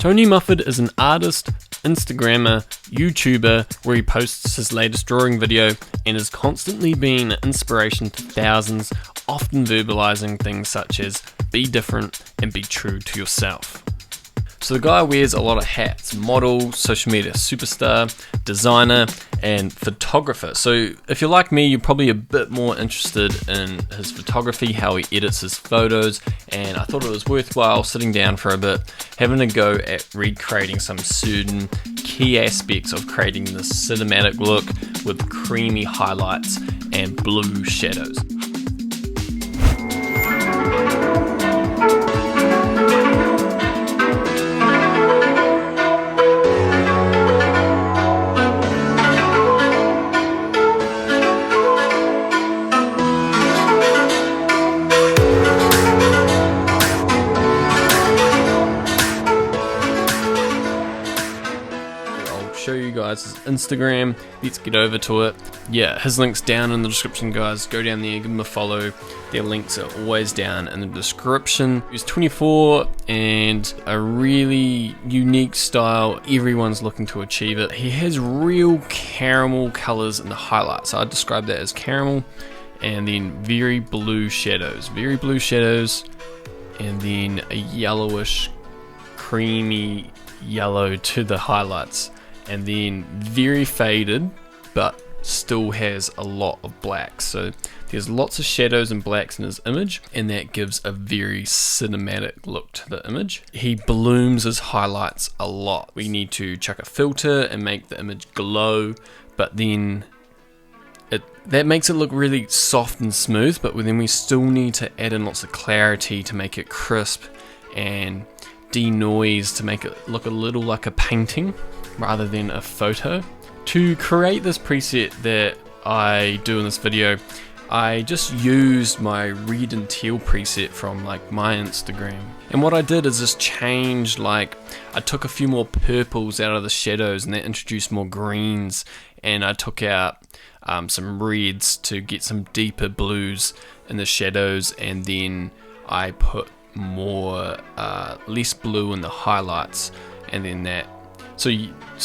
Tonimahfud is an artist, Instagrammer, YouTuber where he posts his latest drawing video and has constantly been an inspiration to thousands, often verbalizing things such as be different and be true to yourself. So the guy wears a lot of hats: model, social media superstar, designer, and photographer. So if you're like me, you're probably a bit more interested in his photography, how he edits his photos, and I thought it was worthwhile sitting down for a bit, having a go at recreating some certain key aspects of creating this cinematic look with creamy highlights and blue shadows. Show you guys his Instagram. Let's get over to it. Yeah, his link's down in the description, guys. Go down there, give him a follow. Their links are always down in the description. He's 24 and a really unique style. Everyone's looking to achieve it. He has real caramel colors in the highlights. I'd describe that as caramel, and then very blue shadows, and then a yellowish, creamy yellow to the highlights. And then very faded, but still has a lot of blacks. So there's lots of shadows and blacks in his image, and that gives a very cinematic look to the image. He blooms his highlights a lot. We need to chuck a filter and make the image glow, but then that makes it look really soft and smooth, but then we still need to add in lots of clarity to make it crisp and denoise to make it look a little like a painting rather than a photo. To create this preset that I do in this video, I just used my red and teal preset from like my Instagram, and what I did is just change, like I took a few more purples out of the shadows and that introduced more greens, and I took out some reds to get some deeper blues in the shadows, and then I put more less blue in the highlights, and then that. So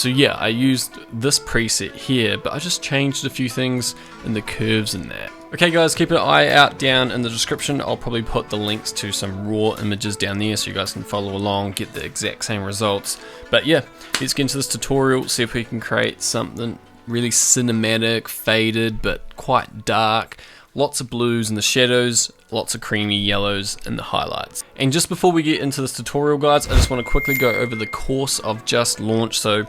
yeah, I used this preset here, but I just changed a few things in the curves and that. Okay guys, keep an eye out down in the description. I'll probably put the links to some raw images down there so you guys can follow along, get the exact same results. But yeah, let's get into this tutorial, see if we can create something really cinematic, faded, but quite dark. Lots of blues in the shadows, lots of creamy yellows in the highlights. And just before we get into this tutorial, guys, I just want to quickly go over the course I've just launched. So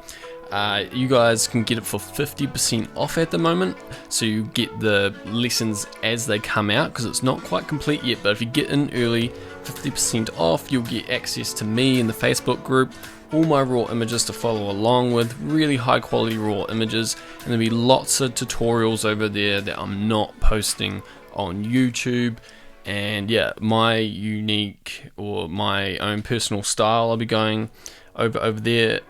you guys can get it for 50% off at the moment. So you get the lessons as they come out, because it's not quite complete yet, but if you get in early, 50% off, you'll get access to me in the Facebook group, all my raw images to follow along with, really high quality raw images, and there'll be lots of tutorials over there that I'm not posting on YouTube. And yeah, my unique or my own personal style I'll be going over there,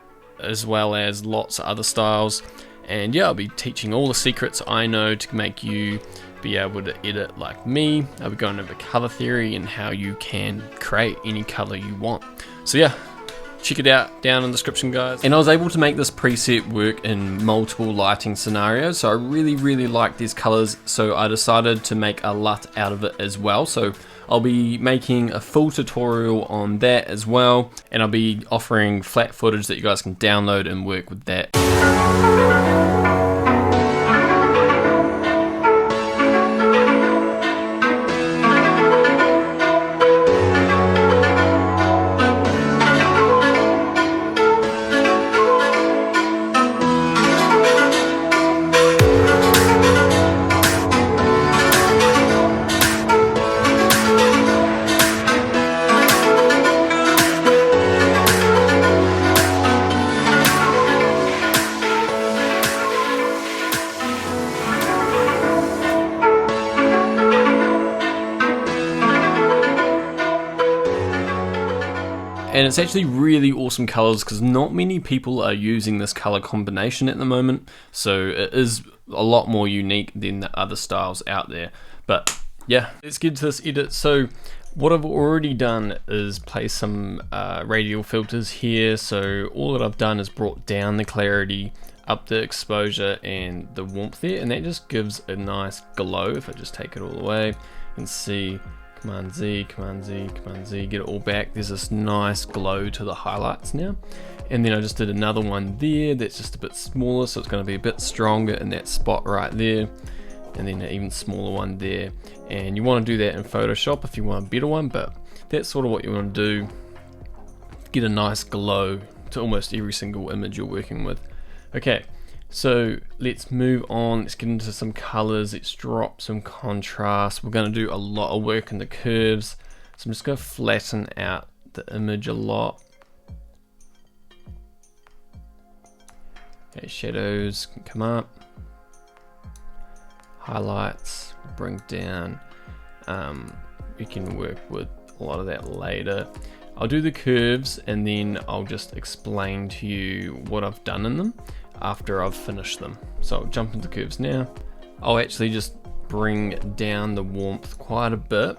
as well as lots of other styles. And yeah, I'll be teaching all the secrets I know to make you be able to edit like me. I'll be going over color theory and how you can create any color you want. So yeah, check it out down in the description, guys. And I was able to make this preset work in multiple lighting scenarios, so I really like these colors, so I decided to make a LUT out of it as well. So I'll be making a full tutorial on that as well, and I'll be offering flat footage that you guys can download and work with that. And it's actually really awesome colors, because not many people are using this color combination at the moment, so it is a lot more unique than the other styles out there. But yeah, let's get to this edit. So What I've already done is place some radial filters here. So all that I've done is brought down the clarity, up the exposure and the warmth there, and that just gives a nice glow. If I just take it all away, you can see Command Z, Command Z, Command Z, get it all back. There's this nice glow to the highlights now. And then I just did another one there that's just a bit smaller, so it's going to be a bit stronger in that spot right there. And then an even smaller one there. And you want to do that in Photoshop if you want a better one, but that's sort of what you want to do. Get a nice glow to almost every single image you're working with. Okay, so let's move on. Let's get into some colors. Let's drop some contrast. We're going to do a lot of work in the curves. So I'm just going to flatten out the image a lot. Okay, shadows can come up. Highlights, bring down. We can work with a lot of that later. I'll do the curves and then I'll just explain to you what I've done in them after I've finished them. So I'll jump into curves now. I'll actually just bring down the warmth quite a bit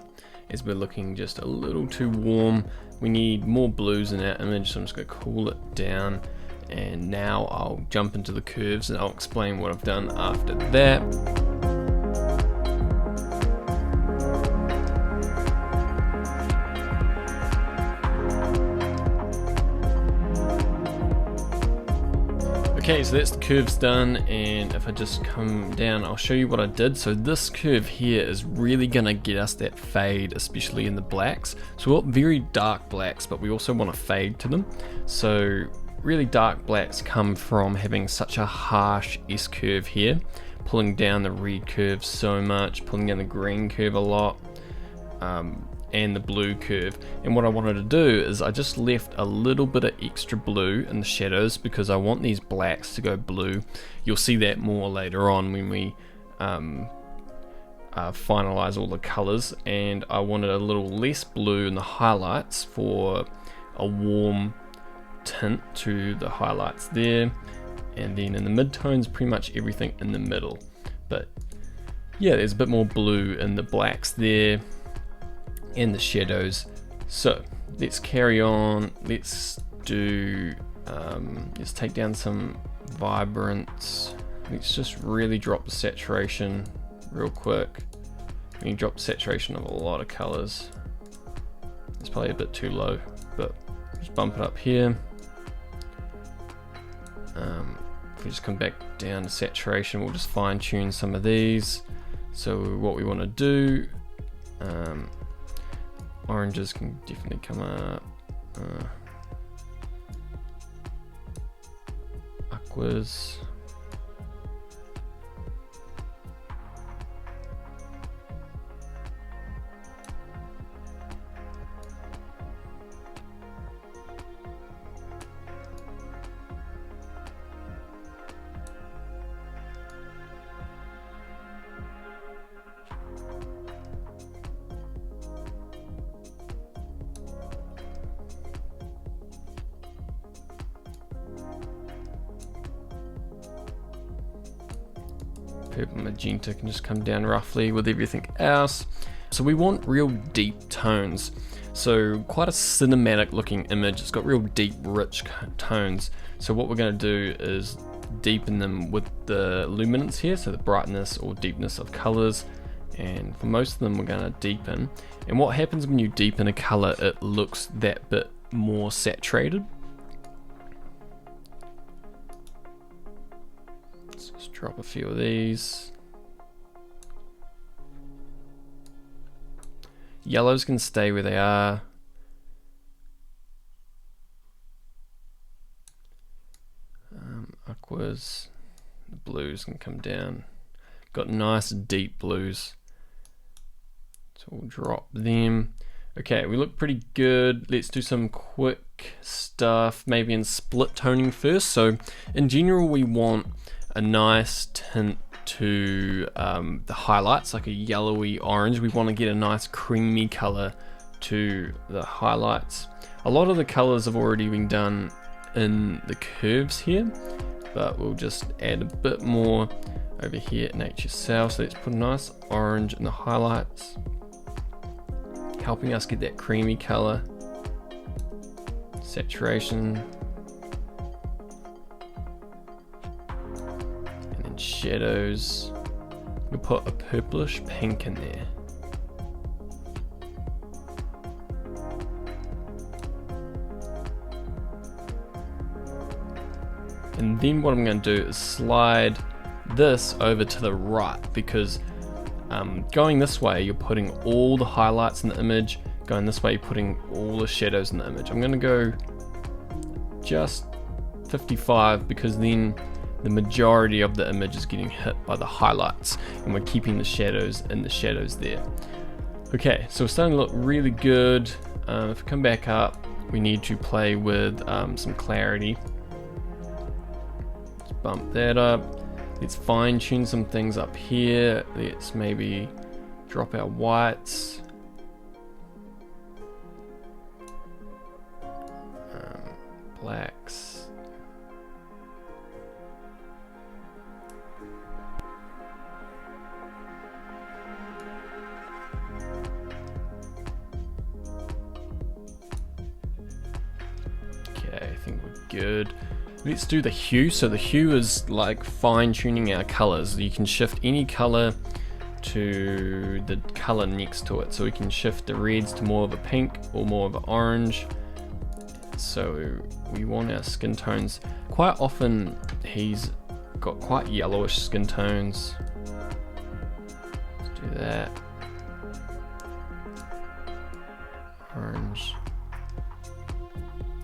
as we're looking just a little too warm. We need more blues in our image, so I'm just going to cool it down. And now I'll jump into the curves and I'll explain what I've done after that. Okay, so that's the curves done, and if I just come down, I'll show you what I did. So this curve here is really gonna get us that fade, especially in the blacks. So we want very dark blacks, but we also want a fade to them. So really dark blacks come from having such a harsh S curve here, pulling down the red curve so much, pulling down the green curve a lot, and the blue curve. And what I wanted to do is I just left a little bit of extra blue in the shadows because I want these blacks to go blue. You'll see that more later on when we finalize all the colors. And I wanted a little less blue in the highlights for a warm tint to the highlights there. And then in the midtones, pretty much everything in the middle. But yeah, there's a bit more blue in the blacks there and the shadows. So let's carry on. Let's do let's take down some vibrance. Let's just really drop the saturation real quick. We can drop the saturation of a lot of colors. It's probably a bit too low, but just bump it up here. If we just come back down to saturation, we'll just fine tune some of these. So what we want to do, oranges can definitely come up. Aquas. Purple magenta can just come down roughly with everything else. So we want real deep tones. So quite a cinematic looking image. It's got real deep, rich tones. So what we're going to do is deepen them with the luminance here, so the brightness or deepness of colors. And for most of them, we're going to deepen. And what happens when you deepen a color, it looks that bit more saturated. Drop a few of these. Yellows can stay where they are. Aquas, the blues can come down. Got nice deep blues. So we'll drop them. Okay, we look pretty good. Let's do some quick stuff, maybe in split toning first. So in general, we want a nice tint to the highlights, like a yellowy orange. We want to get a nice creamy color to the highlights. A lot of the colors have already been done in the curves here, but we'll just add a bit more over here at HSL. So let's put a nice orange in the highlights. helping us get that creamy color. Saturation. And then shadows. We'll put a purplish pink in there. And then what I'm going to do is slide this over to the right, because going this way you're putting all the highlights in the image, going this way you're putting all the shadows in the image. I'm going to go just 55 because then the majority of the image is getting hit by the highlights and we're keeping the shadows in the shadows there. Okay, so we're starting to look really good. If we come back up, we need to play with some clarity. Bump that up. Let's fine tune some things up here. Let's maybe drop our whites. Blacks. Okay, I think we're good. Let's do the hue. So the hue is like fine tuning our colors. You can shift any color to the color next to it. So we can shift the reds to more of a pink or more of an orange. So we want our skin tones. Quite often he's got quite yellowish skin tones. Let's do that. Orange.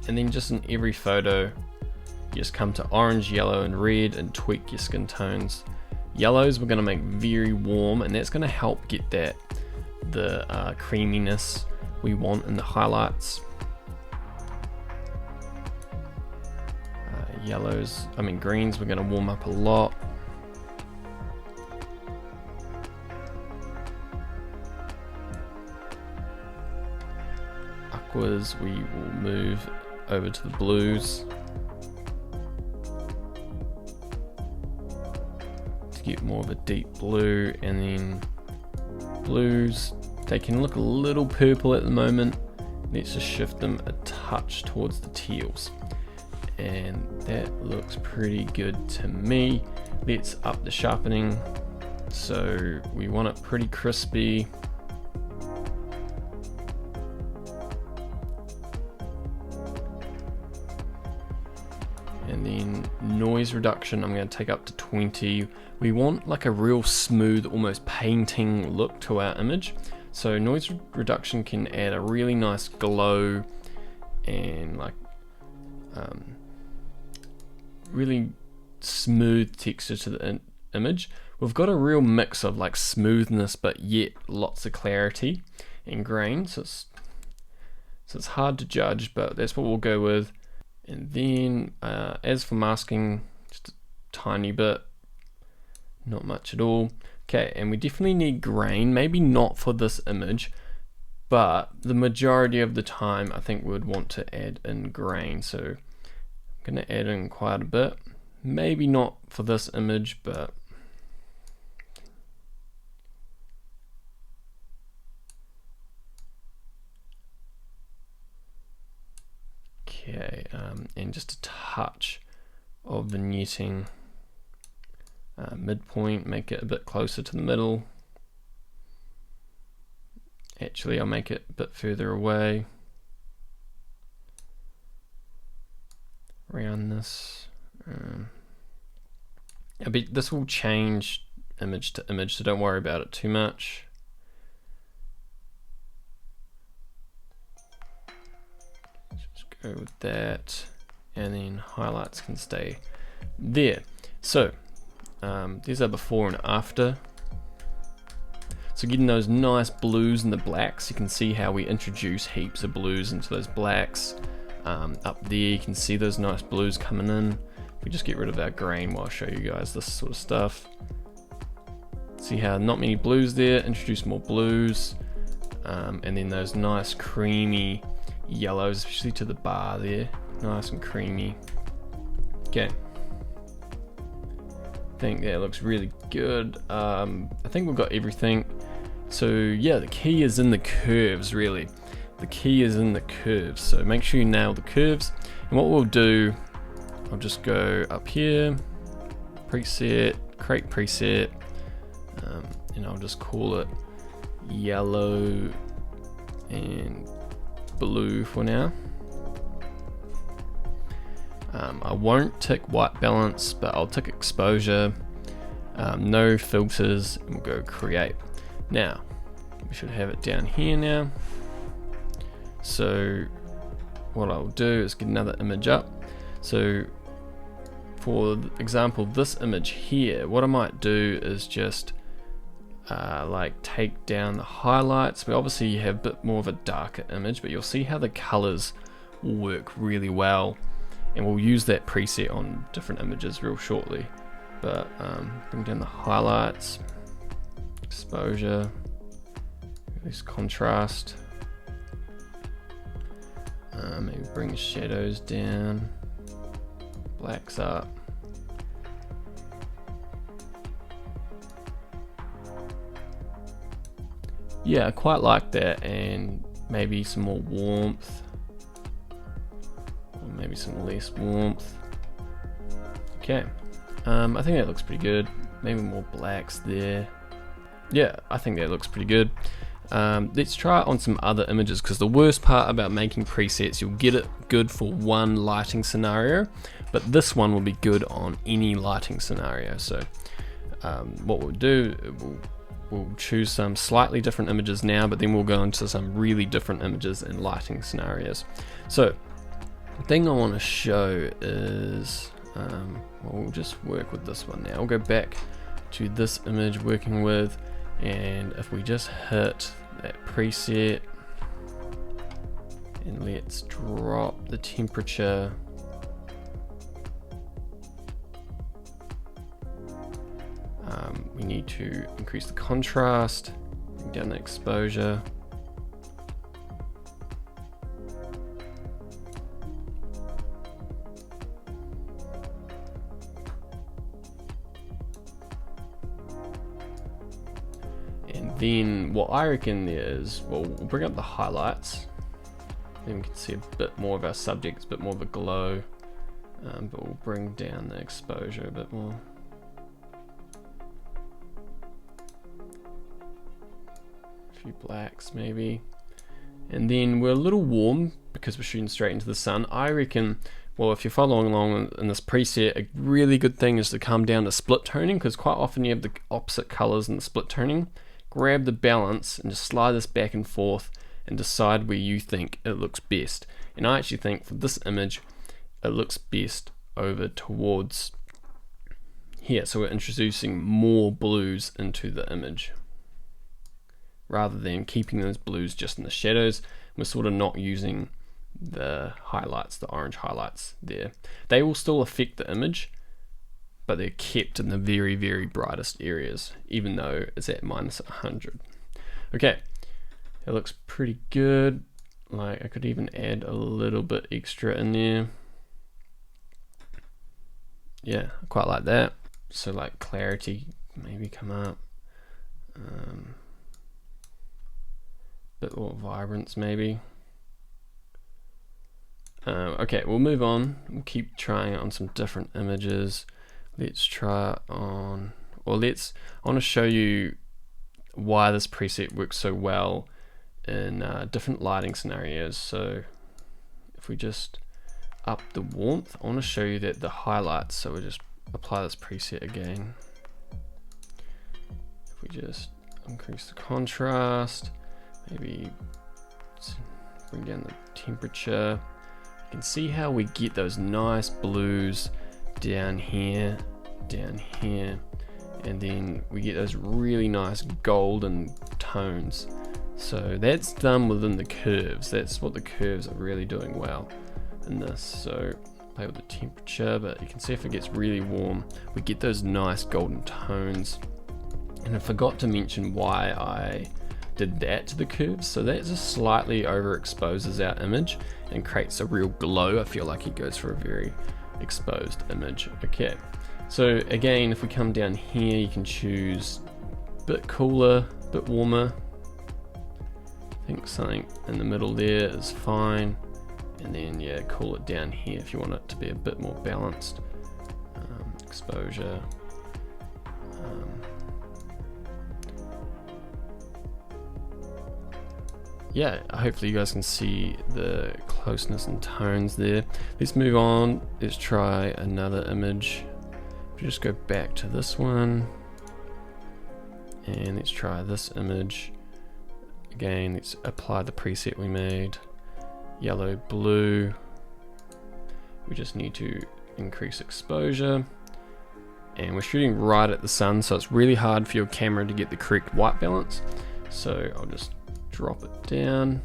And then just in every photo, you just come to orange, yellow, and red and tweak your skin tones. Yellows we're going to make very warm, and that's going to help get the creaminess we want in the highlights. Greens we're going to warm up a lot. Aquas we will move over to the blues. Get more of a deep blue, and then blues, they can look a little purple at the moment. Let's just shift them a touch towards the teals, and that looks pretty good to me. Let's up the sharpening, so we want it pretty crispy. And then noise reduction I'm going to take up to 20. We want like a real smooth, almost painting look to our image. So noise reduction can add a really nice glow and like really smooth texture to the image. We've got a real mix of like smoothness but yet lots of clarity and grain. So it's hard to judge, but that's what we'll go with. And then as for masking, just a tiny bit, not much at all. Okay, and we definitely need grain, maybe not for this image, but the majority of the time I think we would want to add in grain. So I'm going to add in quite a bit, maybe not for this image, but okay, and just a touch of vignetting midpoint, make it a bit closer to the middle. Actually, I'll make it a bit further away around this. This will change image to image, so don't worry about it too much. Just go with that, and then highlights can stay there. So these are before and after. So getting those nice blues and the blacks, you can see how we introduce heaps of blues into those blacks. Up there you can see those nice blues coming in. We just get rid of our grain while I show you guys this sort of stuff. See how not many blues there, introduce more blues. And then those nice creamy yellows, especially to the bar there, nice and creamy. Okay. I think that looks really good. I think we've got everything. So yeah, the key is in the curves, really. The key is in the curves, so make sure you nail the curves. And what we'll do, I'll just go up here, preset, create preset, and I'll just call it yellow and blue for now. I won't tick white balance, but I'll tick exposure, no filters, and we'll go create. Now, we should have it down here now. So what I'll do is get another image up. So for example, this image here, what I might do is just like take down the highlights. We obviously have a bit more of a darker image, but you'll see how the colors will work really well, and we'll use that preset on different images real shortly. But bring down the highlights, exposure, release contrast, maybe bring the shadows down, blacks up. Yeah, I quite like that, and maybe some more warmth, or maybe some less warmth. Okay, I think that looks pretty good. Maybe more blacks there. Yeah, I think that looks pretty good. Let's try it on some other images, because the worst part about making presets, you'll get it good for one lighting scenario, but this one will be good on any lighting scenario. So what we'll do, we'll choose some slightly different images now, but then we'll go into some really different images in lighting scenarios. So the thing I want to show is, we'll just work with this one now. We'll go back to this image working with, and if we just hit that preset and let's drop the temperature, we need to increase the contrast, bring down the exposure, and then what I reckon is, well, we'll bring up the highlights, then we can see a bit more of our subjects, a bit more of a glow, but we'll bring down the exposure a bit more. Few blacks maybe, and then we're a little warm because we're shooting straight into the sun. I reckon, well, if you're following along in this preset, a really good thing is to come down to split toning, because quite often you have the opposite colors in the split toning. Grab the balance and just slide this back and forth and decide where you think it looks best. And I actually think for this image it looks best over towards here, so we're introducing more blues into the image rather than keeping those blues just in the shadows. We're sort of not using the highlights, the orange highlights there. They will still affect the image, but they're kept in the very, very brightest areas, even though it's at -100. Okay, it looks pretty good. Like, I could even add a little bit extra in there. Yeah, I quite like that. So like clarity maybe come up. Bit more vibrance maybe. Okay, we'll move on. We'll keep trying it on some different images. Let's try it on, or I want to show you why this preset works so well in different lighting scenarios. So if we just up the warmth, I want to show you that the highlights, so we just apply this preset again. If we just increase the contrast, maybe bring down the temperature, you can see how we get those nice blues down here, and then we get those really nice golden tones. So that's done within the curves. That's what the curves are really doing well in this. So play with the temperature, but you can see if it gets really warm, we get those nice golden tones. And I forgot to mention why I did that to the curves. So that just slightly overexposes our image and creates a real glow. I feel like it goes for a very exposed image. Okay, so again, if we come down here, you can choose a bit cooler, a bit warmer. I think something in the middle there is fine. And then yeah, cool it down here if you want it to be a bit more balanced. Exposure. Yeah, hopefully you guys can see the closeness and tones there. Let's move on. Let's try another image. Just go back to this one. And let's try this image. Again, let's apply the preset we made. Yellow, blue. We just need to increase exposure. And we're shooting right at the sun, so it's really hard for your camera to get the correct white balance. So I'll just drop it down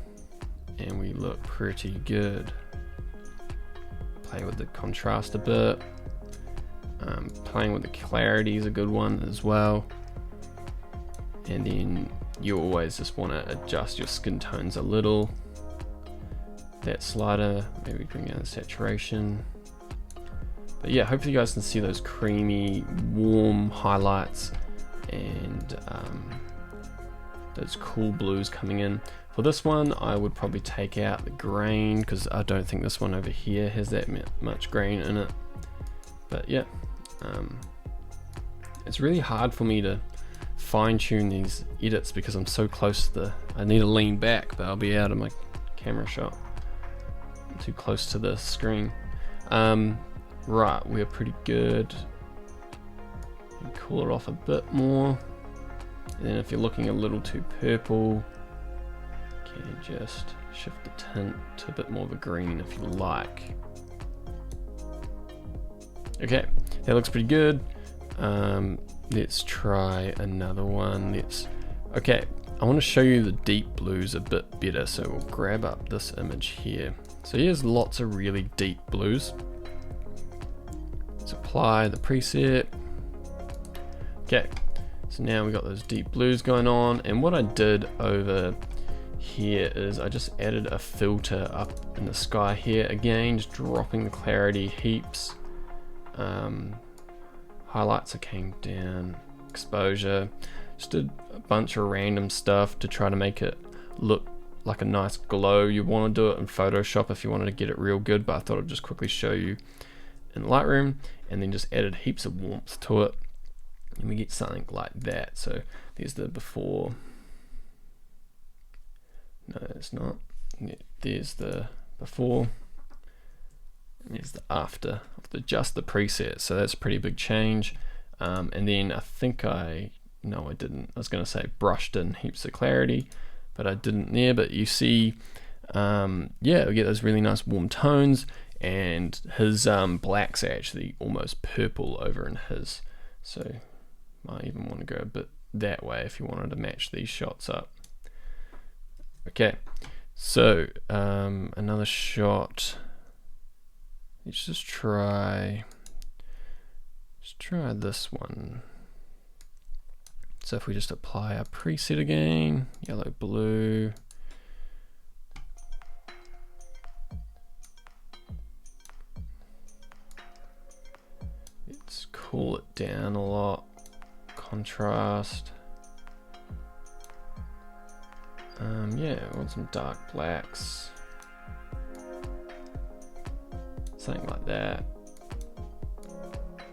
and we look pretty good. Play with the contrast a bit. Playing with the clarity is a good one as well. And then you always just want to adjust your skin tones a little. That slider, maybe bring down the saturation. But yeah, hopefully you guys can see those creamy, warm highlights and those cool blues coming in. For this one, I would probably take out the grain because I don't think this one over here has that much grain in it. But yeah, it's really hard for me to fine-tune these edits because I'm so close to I need to lean back, but I'll be out of my camera shot. I'm too close to the screen. Right, we're pretty good. Cool it off a bit more. And then if you're looking a little too purple, you can just shift the tint to a bit more of a green if you like. Okay, that looks pretty good. Let's try another one. Okay, I want to show you the deep blues a bit better, so we'll grab up this image here. So here's lots of really deep blues. Let's apply the preset. Okay, so now we got those deep blues going on, and what I did over here is I just added a filter up in the sky here again, just dropping the clarity heaps. Highlights came down, exposure, just did a bunch of random stuff to try to make it look like a nice glow. You want to do it in Photoshop if you wanted to get it real good, but I thought I'd just quickly show you in Lightroom, and then just added heaps of warmth to it, and we get something like that. So there's the before. No, it's not. There's the before. And there's the after of just the preset. So that's a pretty big change. And then I think no, I didn't. I was going to say brushed in heaps of clarity, but I didn't there. But you see, yeah, we get those really nice warm tones, and his blacks are actually almost purple over in his. So might even want to go a bit that way if you wanted to match these shots up. Okay, so another shot. Let's just try this one. So if we just apply our preset again, yellow, blue. Let's cool it down a lot. Contrast. Yeah, I want some dark blacks. Something like that.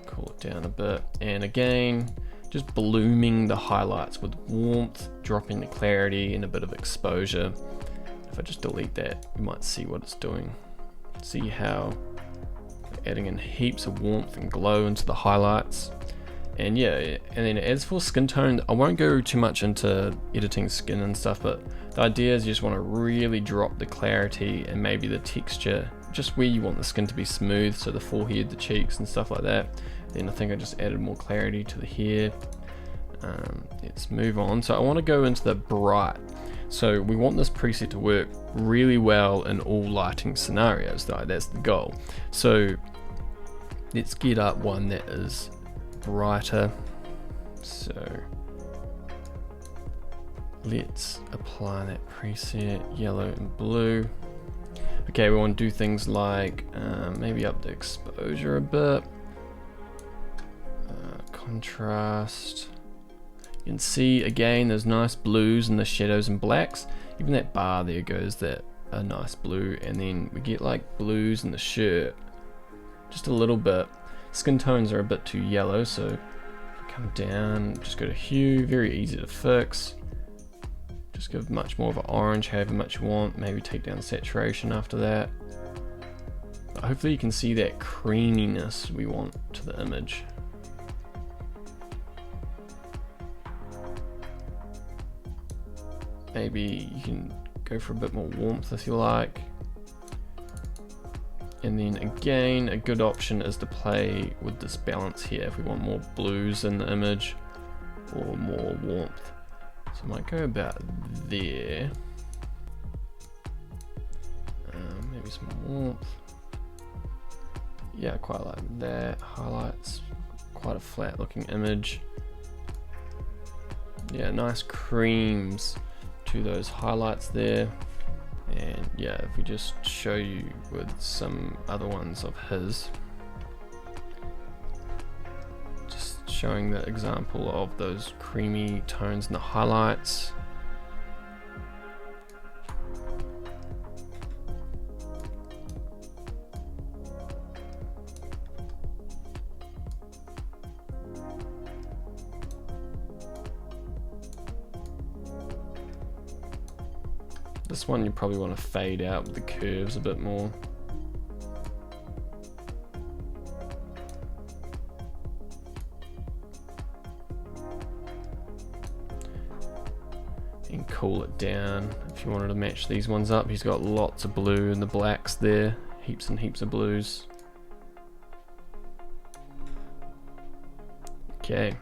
Cool it down a bit. And again, just blooming the highlights with warmth, dropping the clarity and a bit of exposure. If I just delete that, you might see what it's doing. See how adding in heaps of warmth and glow into the highlights. And yeah, and then as for skin tone, I won't go too much into editing skin and stuff, but the idea is you just want to really drop the clarity and maybe the texture, just where you want the skin to be smooth, so the forehead, the cheeks and stuff like that. Then I think I just added more clarity to the hair. Let's move on. So I want to go into the bright. So we want this preset to work really well in all lighting scenarios, though. That's the goal. So let's get up one that is brighter. So let's apply that preset, yellow and blue. Okay, we want to do things like maybe up the exposure a bit, contrast. You can see again those nice blues and the shadows and blacks. Even that bar there goes that a nice blue, and then we get like blues in the shirt, just a little bit. Skin tones are a bit too yellow, so if we come down, just go to hue, very easy to fix. Just give much more of an orange, however much you want. Maybe take down saturation after that. But hopefully you can see that creaminess we want to the image. Maybe you can go for a bit more warmth if you like. And then again, a good option is to play with this balance here if we want more blues in the image or more warmth. So I might go about there. Maybe some warmth. Yeah, I quite like that. Highlights, quite a flat looking image. Yeah, nice creams to those highlights there. And yeah, if we just show you with some other ones of his, just showing the example of those creamy tones in the highlights. This one you probably want to fade out with the curves a bit more. And cool it down if you wanted to match these ones up. He's got lots of blue and the blacks there, heaps and heaps of blues. Okay,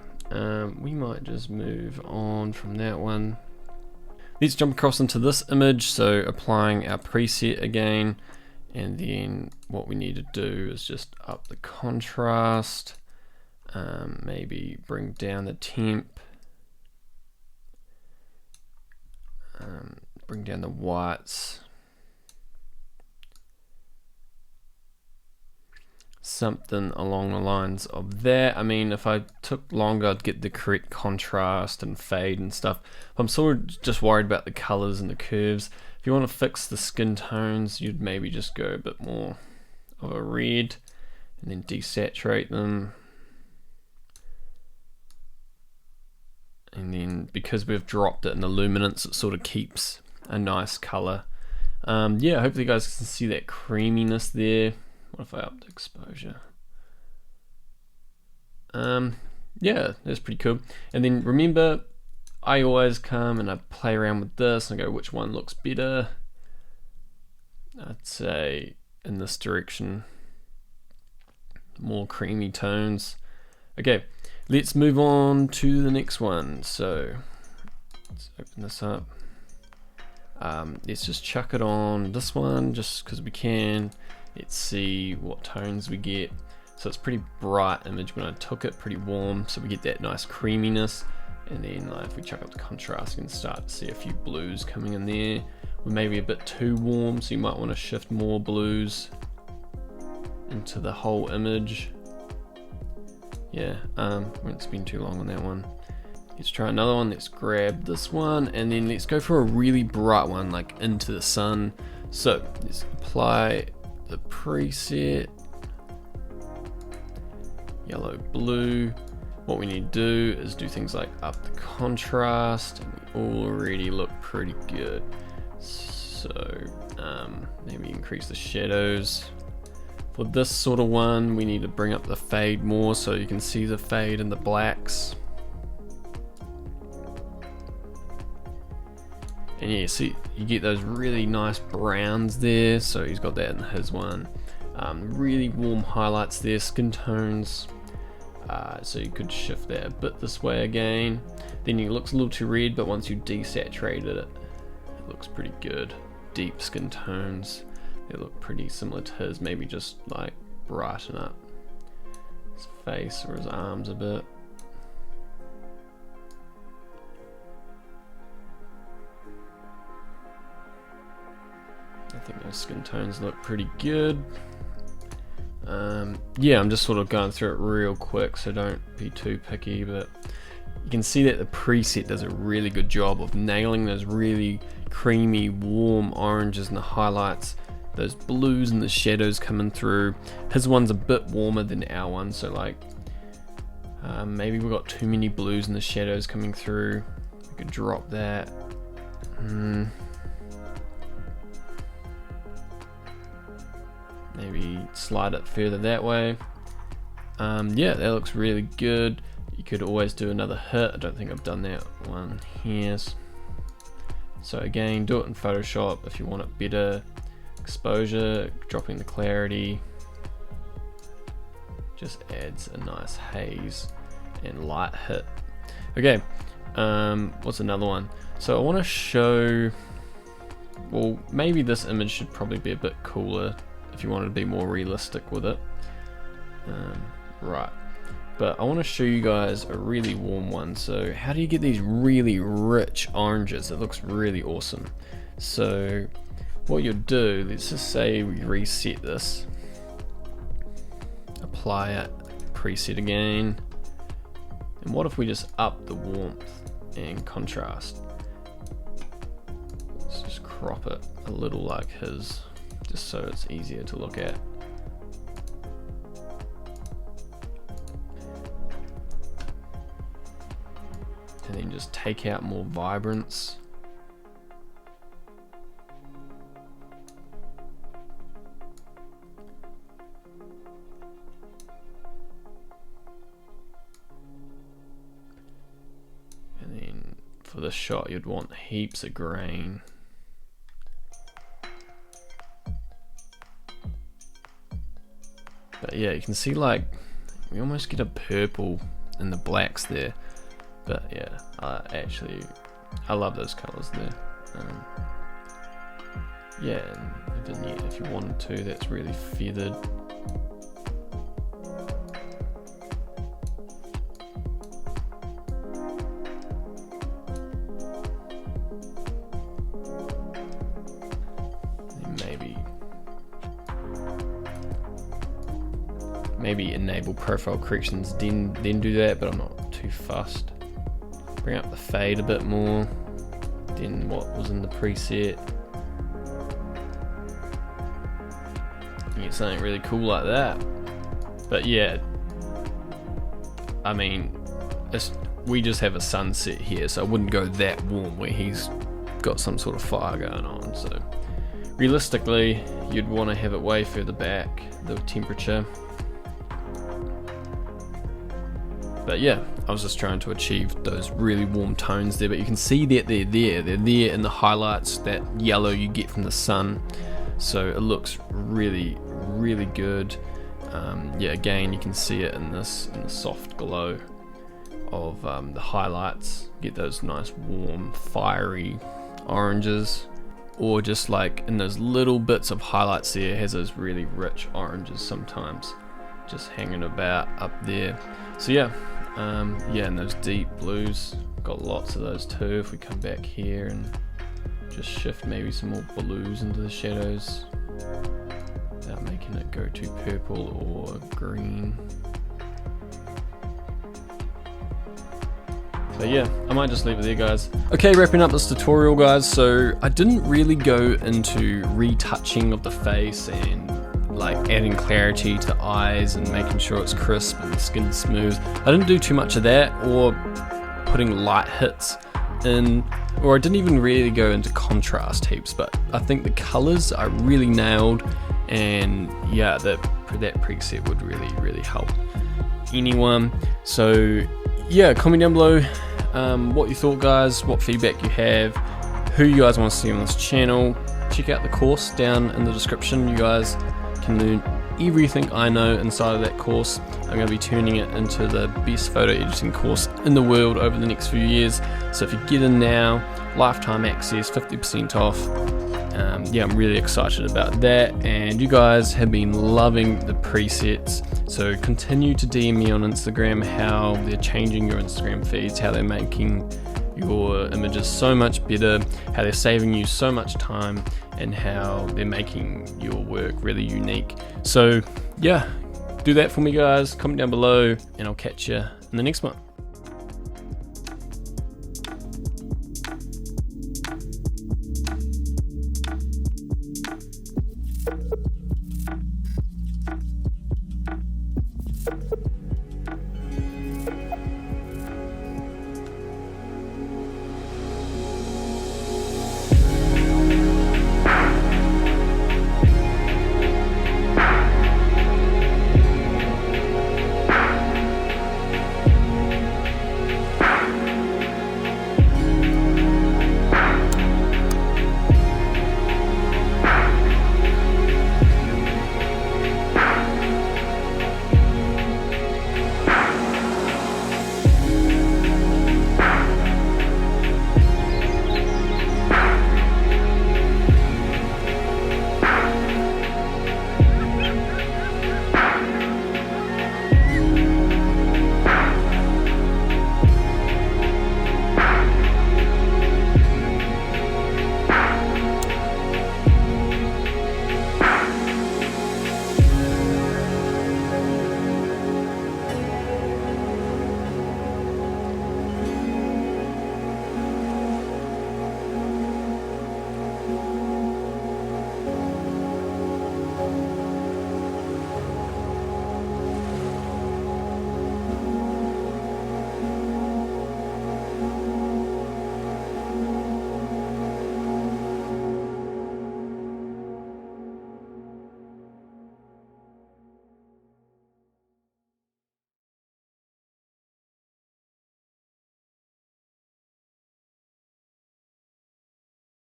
we might just move on from that one. Let's jump across into this image, so applying our preset again, and then what we need to do is just up the contrast, maybe bring down the temp, bring down the whites, something along the lines of that. I mean, if I took longer I'd get the correct contrast and fade and stuff. I'm sort of just worried about the colors and the curves. If you want to fix the skin tones, you'd maybe just go a bit more of a red and then desaturate them. And then because we've dropped it in the luminance, it sort of keeps a nice color. Yeah, hopefully you guys can see that creaminess there. What if I upped exposure? Yeah, that's pretty cool. And then remember, I always come and I play around with this and I go, which one looks better? I'd say in this direction, more creamy tones. Okay, let's move on to the next one. So let's open this up. Let's just chuck it on this one just because we can. Let's see what tones we get. So it's pretty bright image when I took it, pretty warm, so we get that nice creaminess. And then if we chuck up the contrast, you can start to see a few blues coming in there. We're maybe a bit too warm, so you might want to shift more blues into the whole image. Yeah, won't spend too long on that one. Let's try another one. Let's grab this one, and then let's go for a really bright one, like into the sun. So let's apply the preset, yellow, blue. What we need to do is do things like up the contrast, and we already look pretty good. So maybe increase the shadows. For this sort of one, we need to bring up the fade more so you can see the fade in the blacks. And yeah, see, you get those really nice browns there, so he's got that in his one. Really warm highlights there, skin tones. So you could shift that a bit this way again. Then it looks a little too red, but once you desaturated it, it looks pretty good. Deep skin tones, they look pretty similar to his, maybe just like brighten up his face or his arms a bit. I think those skin tones look pretty good. Yeah, I'm just sort of going through it real quick, so don't be too picky, but you can see that the preset does a really good job of nailing those really creamy, warm oranges in the highlights, those blues and the shadows coming through. His one's a bit warmer than our one, so like maybe we've got too many blues in the shadows coming through. We could drop that. Maybe slide it further that way. Yeah, that looks really good. You could always do another hit. I don't think I've done that one here. So again, do it in Photoshop if you want it better. Exposure, dropping the clarity. Just adds a nice haze and light hit. Okay, what's another one? So I want to show, well, maybe this image should probably be a bit cooler if you wanted to be more realistic with it. Right, but I want to show you guys a really warm one. So how do you get these really rich oranges? It looks really awesome. So what you'll do, let's just say we reset this, apply it, preset again, and what if we just up the warmth and contrast? Let's just crop it a little like his, just so it's easier to look at. And then just take out more vibrance. And then for this shot you'd want heaps of grain. But yeah, you can see like we almost get a purple in the blacks there. But yeah, I love those colors there. Yeah, and the vignette if you wanted to, that's really feathered. Maybe enable profile corrections, then do that, but I'm not too fussed. Bring up the fade a bit more than what was in the preset. You get something really cool like that. But yeah, I mean, we just have a sunset here, so I wouldn't go that warm where he's got some sort of fire going on. So realistically, you'd want to have it way further back, the temperature. But yeah, I was just trying to achieve those really warm tones there, but you can see that they're there in the highlights, that yellow you get from the sun. So it looks really, really good. Yeah, again, you can see it in the soft glow of the highlights. Get those nice warm, fiery oranges, or just like in those little bits of highlights there, it has those really rich oranges sometimes, just hanging about up there. So yeah. Yeah, and those deep blues, got lots of those too. If we come back here and just shift maybe some more blues into the shadows without making it go too purple or green. So yeah, I might just leave it there, guys. Okay, wrapping up this tutorial, guys. So I didn't really go into retouching of the face and like adding clarity to the eyes and making sure it's crisp and the skin smooth. I didn't do too much of that, or putting light hits in, or I didn't even really go into contrast heaps, but I think the colors I really nailed, and yeah, that preset would really help anyone. So yeah, comment down below what you thought, guys, what feedback you have, who you guys want to see on this channel. Check out the course down in the description. You guys can learn everything I know inside of that course. I'm going to be turning it into the best photo editing course in the world over the next few years. So if you get in now, lifetime access, 50% off. Yeah, I'm really excited about that, and you guys have been loving the presets, so continue to DM me on Instagram how they're changing your Instagram feeds, how they're making your images so much better, how they're saving you so much time, and how they're making your work really unique. So yeah, do that for me, guys. Comment down below, and I'll catch you in the next one.